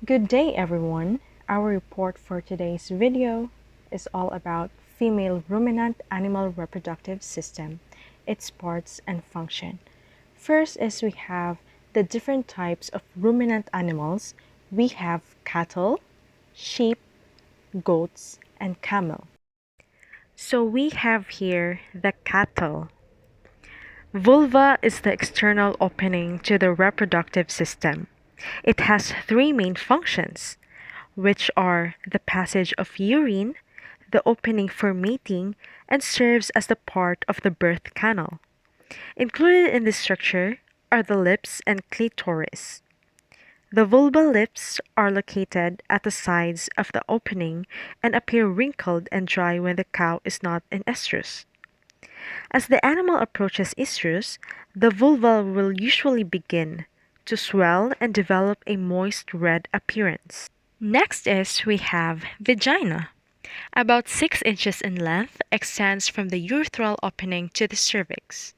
Good day, everyone. Our report for today's video is all about female ruminant animal reproductive system, its parts and function. First is we have the different types of ruminant animals. We have cattle, sheep, goats, and camel. So we have here the cattle. Vulva is the external opening to the reproductive system. It has three main functions, which are the passage of urine, the opening for mating, and serves as the part of the birth canal. Included in this structure are the lips and clitoris. The vulval lips are located at the sides of the opening and appear wrinkled and dry when the cow is not in estrus. As the animal approaches estrus, the vulva will usually begin to swell and develop a moist red appearance. Next is we have vagina. About 6 inches in length, extends from the urethral opening to the cervix.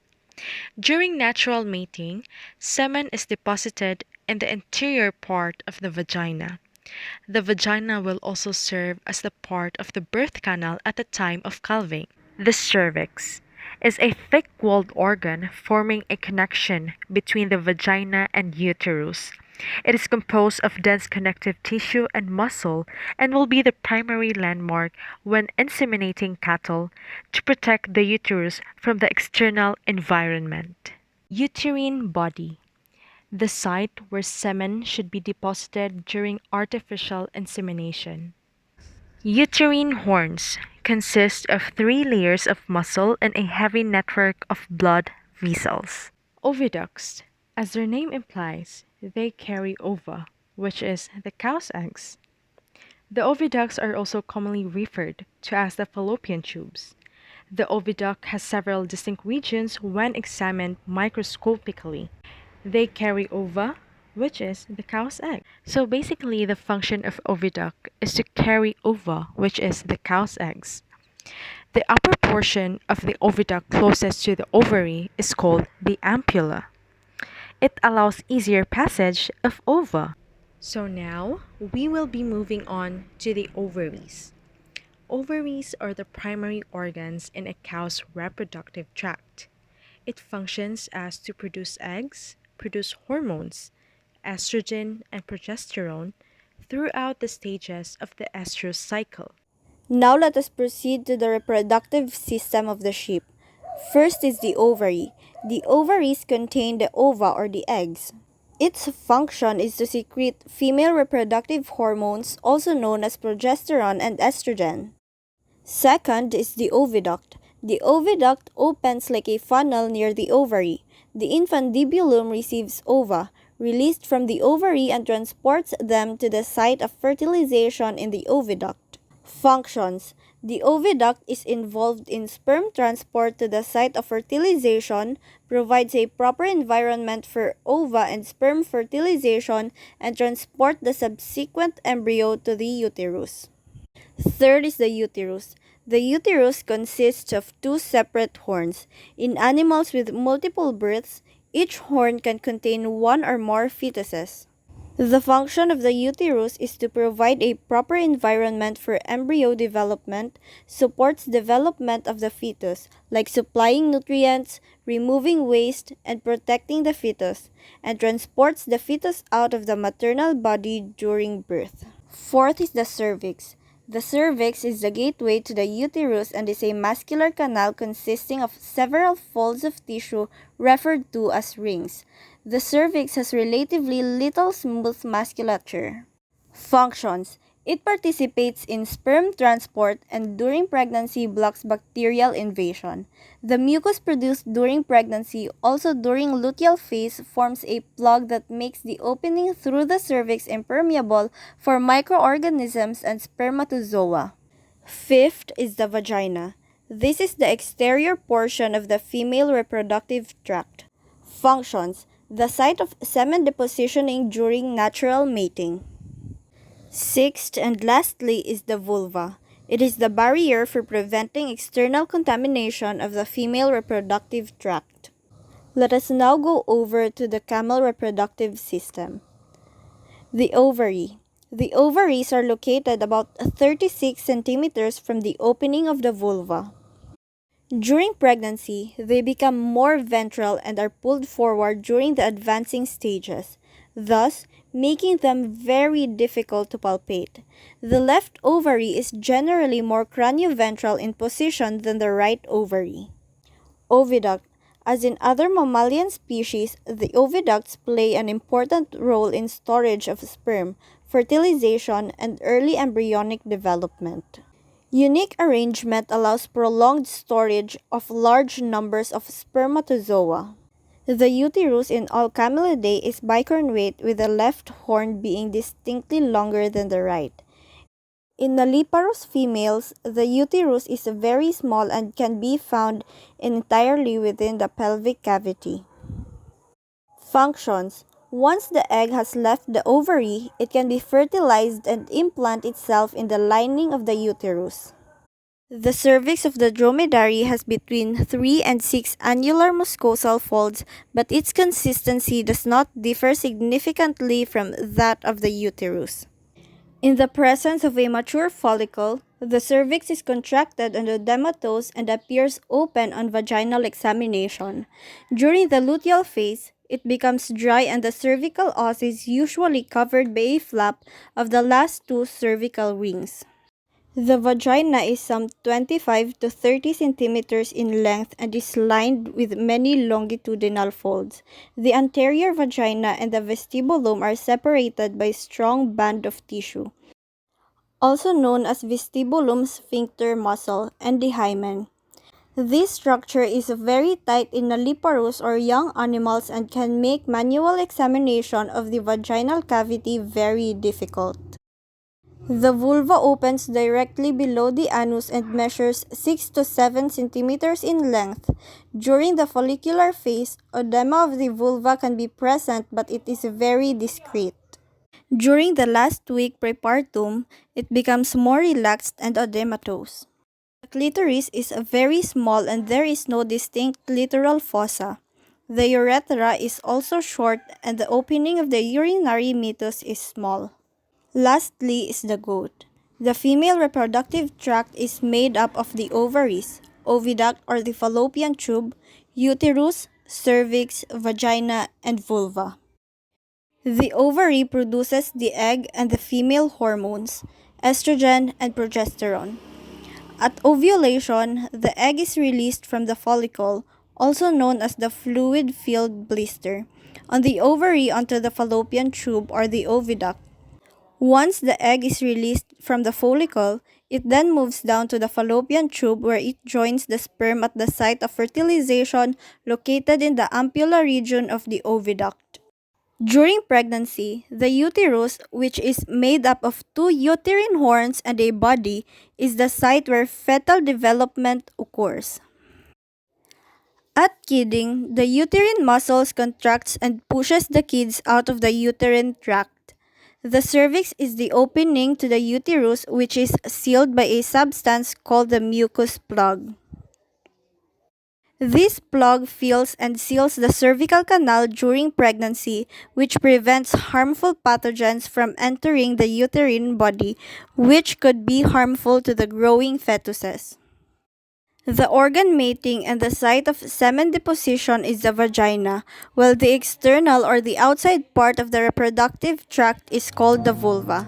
During natural mating, semen is deposited in the interior part of the vagina. The vagina will also serve as the part of the birth canal at the time of calving. The cervix is a thick-walled organ forming a connection between the vagina and uterus. It is composed of dense connective tissue and muscle and will be the primary landmark when inseminating cattle to protect the uterus from the external environment. Uterine body. The site where semen should be deposited during artificial insemination. Uterine horns consist of three layers of muscle and a heavy network of blood vessels. Oviducts, as their name implies, they carry ova, which is the cow's eggs. The oviducts are also commonly referred to as the fallopian tubes. The oviduct has several distinct regions when examined microscopically. They carry ova, which is the cow's egg. So basically, the function of oviduct is to carry ova, which is the cow's eggs. The upper portion of the oviduct closest to the ovary is called the ampulla. It allows easier passage of ova. So now, we will be moving on to the ovaries. Ovaries are the primary organs in a cow's reproductive tract. It functions as to produce eggs, produce hormones, estrogen and progesterone, throughout the stages of the estrous cycle. Now let us proceed to the reproductive system of the sheep. First is the ovary. The ovaries contain the ova or the eggs. Its function is to secrete female reproductive hormones, also known as progesterone and estrogen. Second is the oviduct. The oviduct opens like a funnel near the ovary. The infundibulum receives ova, released from the ovary, and transports them to the site of fertilization in the oviduct. Functions. The oviduct is involved in sperm transport to the site of fertilization, provides a proper environment for ova and sperm fertilization, and transport the subsequent embryo to the uterus. Third is the uterus. The uterus consists of two separate horns. In animals with multiple births, each horn can contain one or more fetuses. The function of the uterus is to provide a proper environment for embryo development, supports development of the fetus, like supplying nutrients, removing waste, and protecting the fetus, and transports the fetus out of the maternal body during birth. Fourth is the cervix. The cervix is the gateway to the uterus and is a muscular canal consisting of several folds of tissue referred to as rings. The cervix has relatively little smooth musculature. Functions. It participates in sperm transport and during pregnancy blocks bacterial invasion. The mucus produced during pregnancy, also during luteal phase, forms a plug that makes the opening through the cervix impermeable for microorganisms and spermatozoa. Fifth is the vagina. This is the exterior portion of the female reproductive tract. Functions. The site of semen depositioning during natural mating. Sixth and lastly is the vulva. It is the barrier for preventing external contamination of the female reproductive tract. Let us now go over to the camel reproductive system. The ovary. The ovaries are located about 36 centimeters from the opening of the vulva. During pregnancy, they become more ventral and are pulled forward during the advancing stages, thus making them very difficult to palpate. The left ovary is generally more cranioventral in position than the right ovary. Oviduct. As in other mammalian species, the oviducts play an important role in storage of sperm, fertilization, and early embryonic development. Unique arrangement allows prolonged storage of large numbers of spermatozoa. The uterus in all Camelidae is bicornuate, with the left horn being distinctly longer than the right. In Nulliparous females, the uterus is very small and can be found entirely within the pelvic cavity. Functions. Once the egg has left the ovary, it can be fertilized and implant itself in the lining of the uterus. The cervix of the dromedary has between 3 and 6 annular mucosal folds, but its consistency does not differ significantly from that of the uterus. In the presence of a mature follicle, the cervix is contracted on the dermatose and appears open on vaginal examination. During the luteal phase, it becomes dry and the cervical os is usually covered by a flap of the last two cervical rings. The vagina is some 25 to 30 centimeters in length and is lined with many longitudinal folds. The anterior vagina and the vestibulum are separated by a strong band of tissue, also known as vestibulum sphincter muscle and the hymen. This structure is very tight in nulliparous or young animals and can make manual examination of the vaginal cavity very difficult. The vulva opens directly below the anus and measures 6 to 7 centimeters in length. During the follicular phase, oedema of the vulva can be present, but it is very discreet. During the last week prepartum, it becomes more relaxed and oedematous. The clitoris is very small and there is no distinct clitoral fossa. The urethra is also short and the opening of the urinary meatus is small. Lastly is the goat. The female reproductive tract is made up of the ovaries, oviduct or the fallopian tube, uterus, cervix, vagina, and vulva. The ovary produces the egg and the female hormones, estrogen and progesterone. At ovulation, the egg is released from the follicle, also known as the fluid-filled blister, on the ovary onto the fallopian tube or the oviduct. Once the egg is released from the follicle, it then moves down to the fallopian tube where it joins the sperm at the site of fertilization located in the ampulla region of the oviduct. During pregnancy, the uterus, which is made up of two uterine horns and a body, is the site where fetal development occurs. At kidding, the uterine muscles contracts and pushes the kids out of the uterine tract. The cervix is the opening to the uterus, which is sealed by a substance called the mucus plug. This plug fills and seals the cervical canal during pregnancy, which prevents harmful pathogens from entering the uterine body, which could be harmful to the growing fetuses. The organ mating and the site of semen deposition is the vagina, while the external or the outside part of the reproductive tract is called the vulva.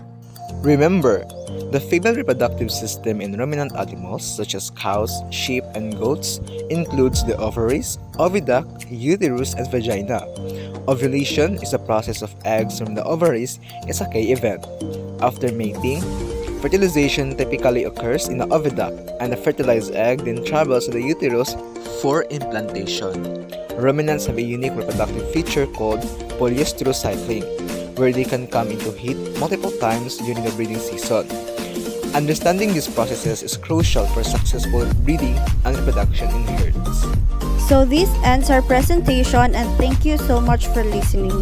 Remember, the female reproductive system in ruminant animals such as cows, sheep, and goats includes the ovaries, oviduct, uterus, and vagina. Ovulation is a process of eggs from the ovaries is a key event. After mating, fertilization typically occurs in the oviduct, and the fertilized egg then travels to the uterus for implantation. Ruminants have a unique reproductive feature called polyestrous cycling, where they can come into heat multiple times during the breeding season. Understanding these processes is crucial for successful breeding and reproduction in herds. So this ends our presentation and thank you so much for listening.